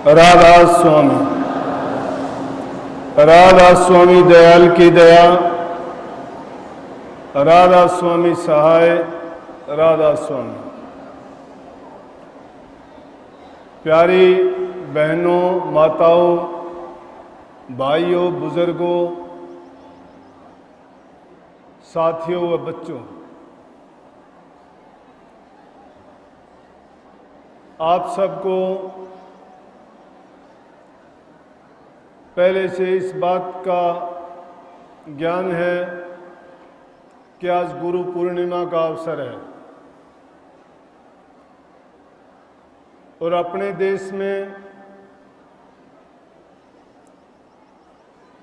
राधा स्वामी, राधा स्वामी दयाल की दया, राधा स्वामी सहाय, राधा स्वामी। प्यारी बहनों, माताओं, भाइयों, बुजुर्गों, साथियों व बच्चों, आप सबको पहले से इस बात का ज्ञान है कि आज गुरु पूर्णिमा का अवसर है और अपने देश में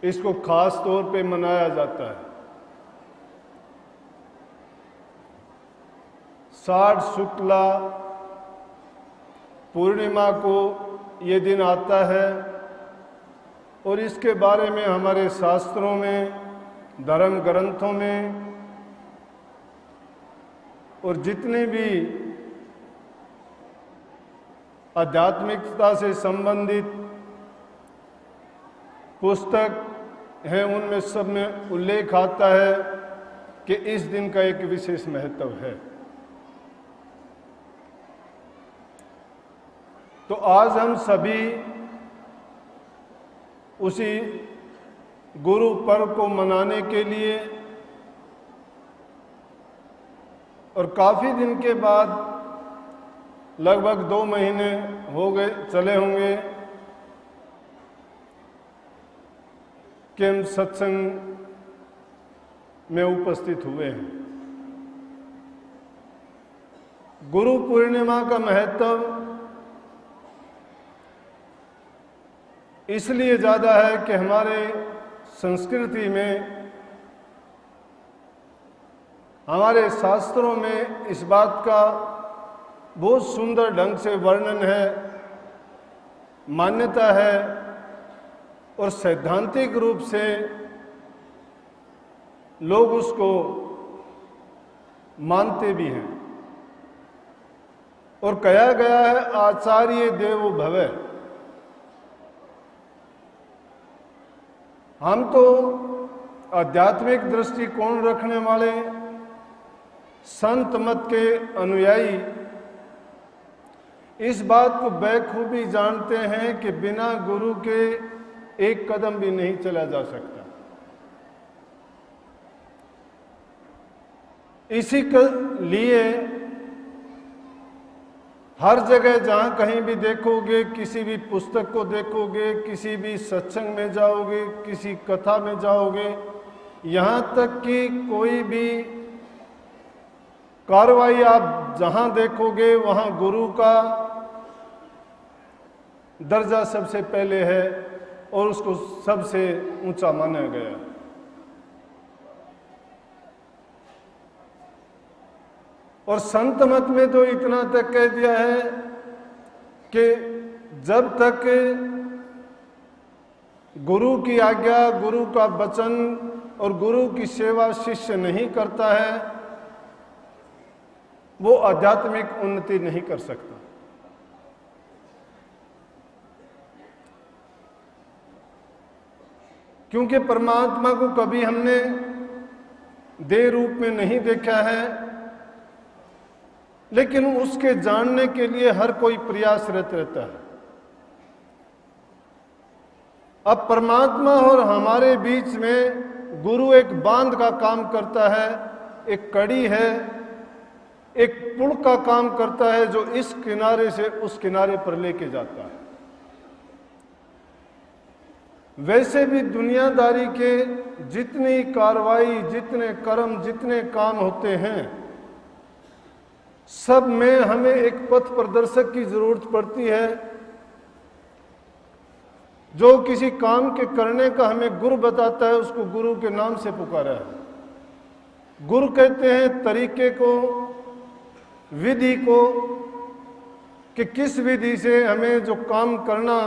इसको खास तौर पे मनाया जाता है। षाढ़ शुक्ला पूर्णिमा को ये दिन आता है और इसके बारे में हमारे शास्त्रों में, धर्म ग्रंथों में और जितने भी आध्यात्मिकता से संबंधित पुस्तक हैं उनमें सब में उल्लेख आता है कि इस दिन का एक विशेष महत्व है। तो आज हम सभी उसी गुरु पर्व को मनाने के लिए और काफी दिन के बाद, लगभग 2 महीने हो गए चले होंगे कि हम सत्संग में उपस्थित हुए हैं। गुरु पूर्णिमा का महत्व इसलिए ज़्यादा है कि हमारे संस्कृति में, हमारे शास्त्रों में इस बात का बहुत सुंदर ढंग से वर्णन है, मान्यता है और सैद्धांतिक रूप से लोग उसको मानते भी हैं। और कहा गया है आचार्य देवो भव। हम तो आध्यात्मिक दृष्टिकोण रखने वाले संत मत के अनुयायी इस बात को बखूबी जानते हैं कि बिना गुरु के एक कदम भी नहीं चला जा सकता। इसी के लिए हर जगह जहां कहीं भी देखोगे, किसी भी पुस्तक को देखोगे, किसी भी सत्संग में जाओगे, किसी कथा में जाओगे, यहां तक कि कोई भी कार्रवाई आप जहां देखोगे वहां गुरु का दर्जा सबसे पहले है और उसको सबसे ऊंचा माना गया। और संत मत में तो इतना तक कह दिया है कि जब तक गुरु की आज्ञा, गुरु का वचन और गुरु की सेवा शिष्य नहीं करता है, वो आध्यात्मिक उन्नति नहीं कर सकता। क्योंकि परमात्मा को कभी हमने देह रूप में नहीं देखा है, लेकिन उसके जानने के लिए हर कोई प्रयासरत रहता है। अब परमात्मा और हमारे बीच में गुरु एक बांध का काम करता है, एक कड़ी है, एक पुल का काम करता है जो इस किनारे से उस किनारे पर लेके जाता है। वैसे भी दुनियादारी के जितनी कार्रवाई, जितने कर्म, जितने काम होते हैं, सब में हमें एक पथ प्रदर्शक की जरूरत पड़ती है जो किसी काम के करने का हमें गुरु बताता है, उसको गुरु के नाम से पुकारा है। गुरु कहते हैं तरीके को, विधि को, कि किस विधि से हमें जो काम करना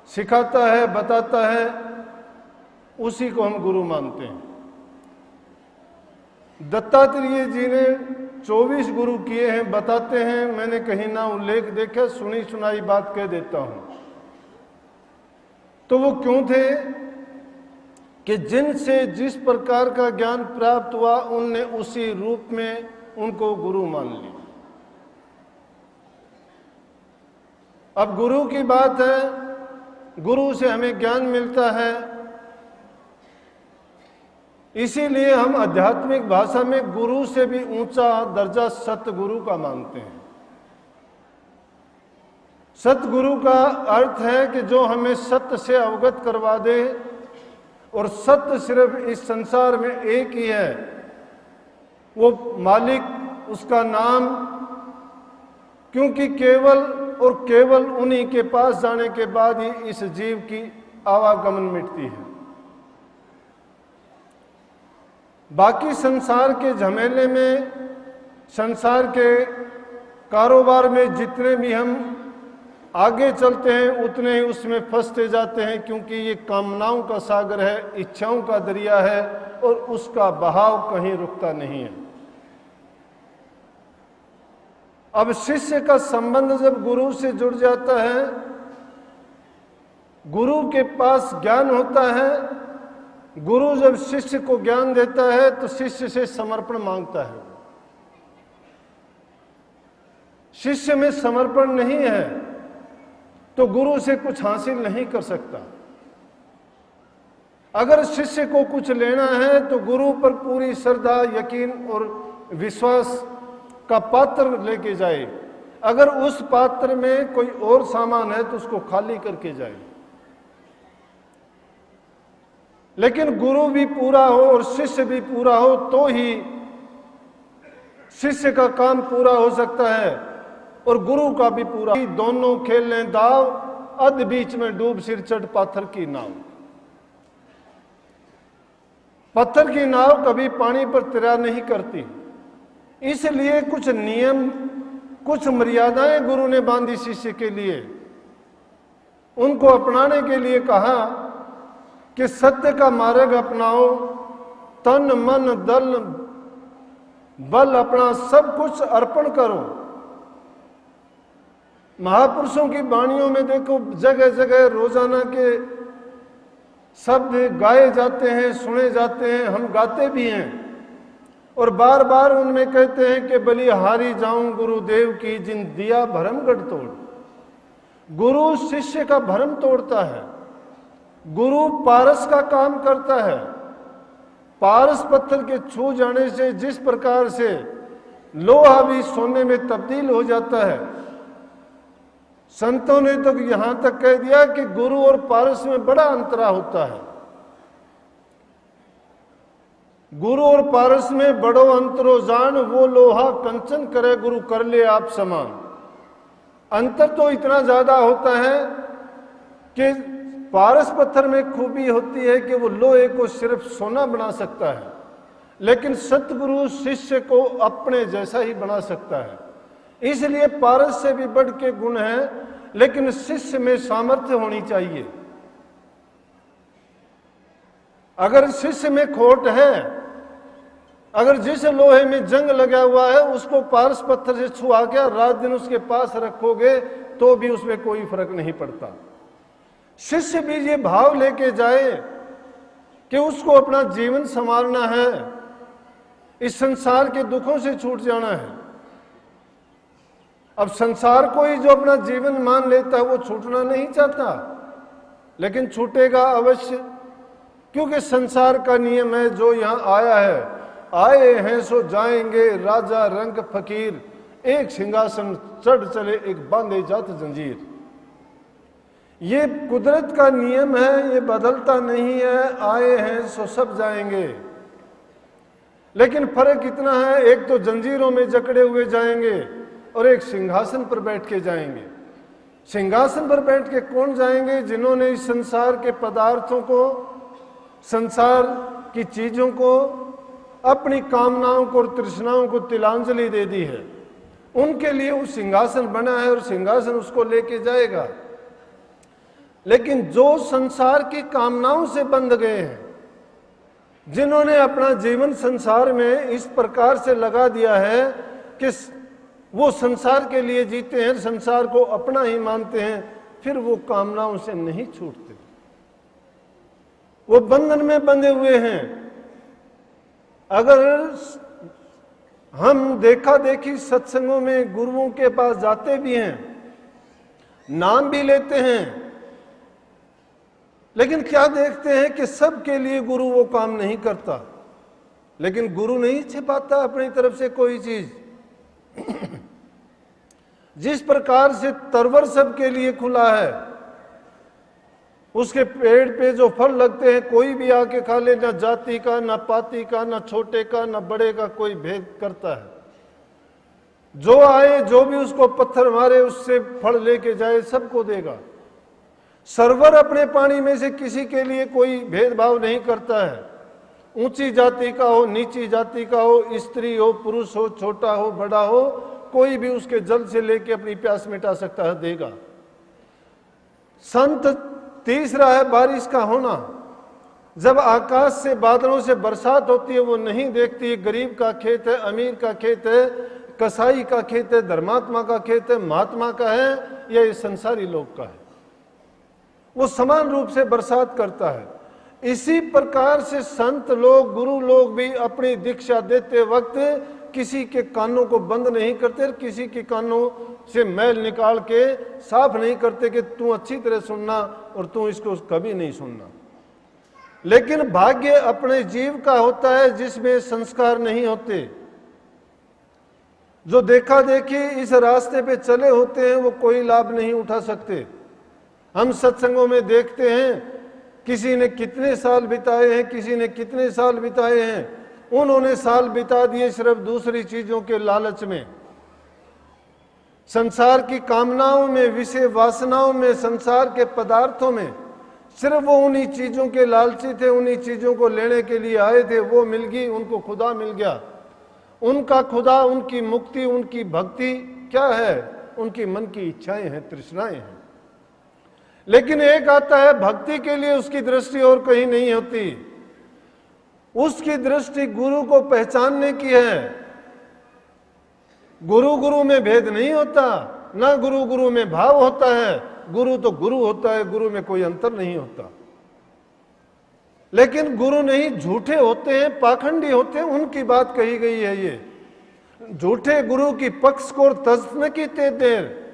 सिखाता है, बताता है, उसी को हम गुरु मानते हैं। दत्तात्रेय जी ने 24 गुरु किए हैं, बताते हैं। मैंने कहीं ना उल्लेख देखा, सुनी सुनाई बात कह देता हूं। तो वो क्यों थे कि जिनसे जिस प्रकार का ज्ञान प्राप्त हुआ उनने उसी रूप में उनको गुरु मान लिया। अब गुरु की बात है, गुरु से हमें ज्ञान मिलता है, इसीलिए हम आध्यात्मिक भाषा में गुरु से भी ऊंचा दर्जा सतगुरु का मानते हैं। सतगुरु का अर्थ है कि जो हमें सत्य से अवगत करवा दे, और सत्य सिर्फ इस संसार में एक ही है, वो मालिक, उसका नाम, क्योंकि केवल और केवल उन्हीं के पास जाने के बाद ही इस जीव की आवागमन मिटती है। बाकी संसार के झमेले में, संसार के कारोबार में जितने भी हम आगे चलते हैं उतने ही उसमें फंसते जाते हैं, क्योंकि ये कामनाओं का सागर है, इच्छाओं का दरिया है और उसका बहाव कहीं रुकता नहीं है। अब शिष्य का संबंध जब गुरु से जुड़ जाता है, गुरु के पास ज्ञान होता है, गुरु जब शिष्य को ज्ञान देता है तो शिष्य से समर्पण मांगता है। शिष्य में समर्पण नहीं है तो गुरु से कुछ हासिल नहीं कर सकता। अगर शिष्य को कुछ लेना है तो गुरु पर पूरी श्रद्धा, यकीन और विश्वास का पात्र लेके जाए। अगर उस पात्र में कोई और सामान है तो उसको खाली करके जाए। लेकिन गुरु भी पूरा हो और शिष्य भी पूरा हो तो ही शिष्य का काम पूरा हो सकता है और गुरु का भी पूरा। दोनों खेल लें दाव, अध बीच में डूब सिर चढ़ पाथर की नाव। पत्थर की नाव कभी पानी पर तैरार नहीं करती, इसलिए कुछ नियम, कुछ मर्यादाएं गुरु ने बांधी शिष्य के लिए। उनको अपनाने के लिए कहा कि सत्य का मार्ग अपनाओ, तन मन दल बल अपना सब कुछ अर्पण करो। महापुरुषों की वाणियों में देखो, जगह जगह रोजाना के शब्द गाए जाते हैं, सुने जाते हैं, हम गाते भी हैं और बार बार उनमें कहते हैं कि बलिहारी जाऊं गुरुदेव की, जिन दिया भरम गढ़ तोड़। गुरु शिष्य का भरम तोड़ता है, गुरु पारस का काम करता है। पारस पत्थर के छू जाने से जिस प्रकार से लोहा भी सोने में तब्दील हो जाता है, संतों ने तो यहां तक कह दिया कि गुरु और पारस में बड़ा अंतरा होता है। गुरु और पारस में बड़ो अंतरो जान, वो लोहा कंचन करे गुरु कर ले आप समान। अंतर तो इतना ज्यादा होता है कि पारस पत्थर में खूबी होती है कि वो लोहे को सिर्फ सोना बना सकता है, लेकिन सतगुरु शिष्य को अपने जैसा ही बना सकता है। इसलिए पारस से भी बढ़ के गुण है, लेकिन शिष्य में सामर्थ्य होनी चाहिए। अगर शिष्य में खोट है, अगर जिस लोहे में जंग लगा हुआ है उसको पारस पत्थर से छुआ के रात दिन उसके पास रखोगे तो भी उसमें कोई फर्क नहीं पड़ता। शिष्य भी ये भाव लेके जाए कि उसको अपना जीवन संवारना है, इस संसार के दुखों से छूट जाना है। अब संसार को ही जो अपना जीवन मान लेता है वो छूटना नहीं चाहता, लेकिन छूटेगा अवश्य, क्योंकि संसार का नियम है। जो यहां आया है, आए हैं सो जाएंगे, राजा रंग फकीर, एक सिंहासन चढ़ चले एक बांधे जात जंजीर। ये कुदरत का नियम है, ये बदलता नहीं है। आए हैं सो सब जाएंगे, लेकिन फर्क इतना है, एक तो जंजीरों में जकड़े हुए जाएंगे और एक सिंहासन पर बैठ के जाएंगे। सिंहासन पर बैठ के कौन जाएंगे? जिन्होंने इस संसार के पदार्थों को, संसार की चीजों को, अपनी कामनाओं को और तृष्णाओं को तिलांजलि दे दी है। उनके लिए वो सिंहासन बना है और सिंहासन उसको लेके जाएगा। लेकिन जो संसार की कामनाओं से बंध गए हैं, जिन्होंने अपना जीवन संसार में इस प्रकार से लगा दिया है कि वो संसार के लिए जीते हैं, संसार को अपना ही मानते हैं, फिर वो कामनाओं से नहीं छूटते। वो बंधन में बंधे हुए हैं। अगर हम देखा देखी सत्संगों में गुरुओं के पास जाते भी हैं, नाम भी लेते हैं, लेकिन क्या देखते हैं कि सबके लिए गुरु वो काम नहीं करता। लेकिन गुरु नहीं छिपाता अपनी तरफ से कोई चीज। जिस प्रकार से तरवर सबके लिए खुला है, उसके पेड़ पे जो फल लगते हैं कोई भी आके खा ले, ना जाति का, ना पाति का, ना छोटे का, ना बड़े का कोई भेद करता है। जो आए, जो भी उसको पत्थर मारे, उससे फल लेके जाए, सबको देगा। सरवर अपने पानी में से किसी के लिए कोई भेदभाव नहीं करता है। ऊंची जाति का हो, नीची जाति का हो, स्त्री हो, पुरुष हो, छोटा हो, बड़ा हो, कोई भी उसके जल से लेके अपनी प्यास मिटा सकता है, देगा। संत तीसरा है बारिश का होना। जब आकाश से बादलों से बरसात होती है, वो नहीं देखती गरीब का खेत है, अमीर का खेत है, कसाई का खेत है, धर्मात्मा का खेत है, महात्मा का है या ये संसारी लोग का है। वो समान रूप से बरसात करता है। इसी प्रकार से संत लोग, गुरु लोग भी अपनी दीक्षा देते वक्त किसी के कानों को बंद नहीं करते, किसी के कानों से मैल निकाल के साफ नहीं करते कि तू अच्छी तरह सुनना और तू इसको कभी नहीं सुनना। लेकिन भाग्य अपने जीव का होता है जिसमें संस्कार नहीं होते। जो देखा देखी इस रास्ते पे चले होते हैं वो कोई लाभ नहीं उठा सकते। हम सत्संगों में देखते हैं किसी ने कितने साल बिताए हैं, किसी ने कितने साल बिताए हैं, उन्होंने साल बिता दिए सिर्फ दूसरी चीजों के लालच में, संसार की कामनाओं में, विषय वासनाओं में, संसार के पदार्थों में। सिर्फ वो उन्हीं चीजों के लालची थे, उन्हीं चीजों को लेने के लिए आए थे। वो मिल गई, उनको खुदा मिल गया। उनका खुदा, उनकी मुक्ति, उनकी भक्ति क्या है? उनकी मन की इच्छाएं हैं, तृष्णाएं हैं। लेकिन एक आता है भक्ति के लिए, उसकी दृष्टि और कहीं नहीं होती। उसकी दृष्टि गुरु को पहचानने की है। गुरु गुरु में भेद नहीं होता, ना गुरु गुरु में भाव होता है। गुरु तो गुरु होता है, गुरु में कोई अंतर नहीं होता। लेकिन गुरु नहीं, झूठे होते हैं, पाखंडी होते हैं, उनकी बात कही गई है। ये झूठे गुरु की पक्ष को तज्न की देर।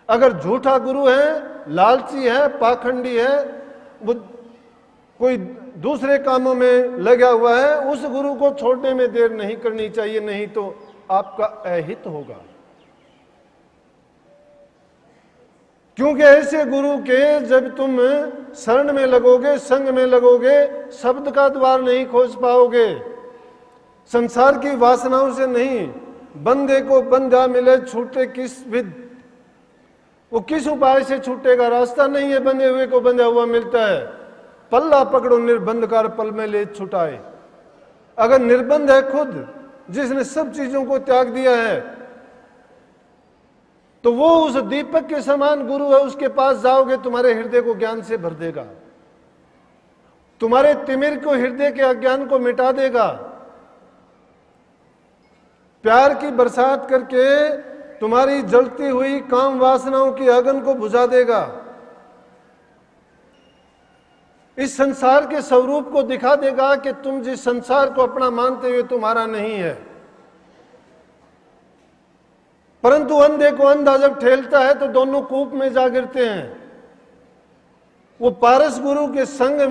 अगर झूठा गुरु है, लालची है, पाखंडी है, वो कोई दूसरे कामों में लगा हुआ है, उस गुरु को छोड़ने में देर नहीं करनी चाहिए, नहीं तो आपका अहित होगा। क्योंकि ऐसे गुरु के जब तुम शरण में लगोगे, संग में लगोगे, शब्द का द्वार नहीं खोज पाओगे। संसार की वासनाओं से नहीं। बंदे को बंधा मिले छूटे किस विध, वो किस उपाय से छूटेगा? रास्ता नहीं है, बंधे हुए को बंधा हुआ मिलता है। पल्ला पकड़ो निर्बंध कर, पल में ले छुटाए। अगर निर्बंध है खुद, जिसने सब चीजों को त्याग दिया है, तो वो उस दीपक के समान गुरु है। उसके पास जाओगे, तुम्हारे हृदय को ज्ञान से भर देगा, तुम्हारे तिमिर को, हृदय के अज्ञान को मिटा देगा। प्यार की बरसात करके तुम्हारी जलती हुई काम वासनाओं की अगन को बुझा देगा। इस संसार के स्वरूप को दिखा देगा कि तुम जिस संसार को अपना मानते हुए तुम्हारा नहीं है। परंतु अंधे को अंधा जब ठेलता है तो दोनों कूप में जा गिरते हैं। वो पारस गुरु के संग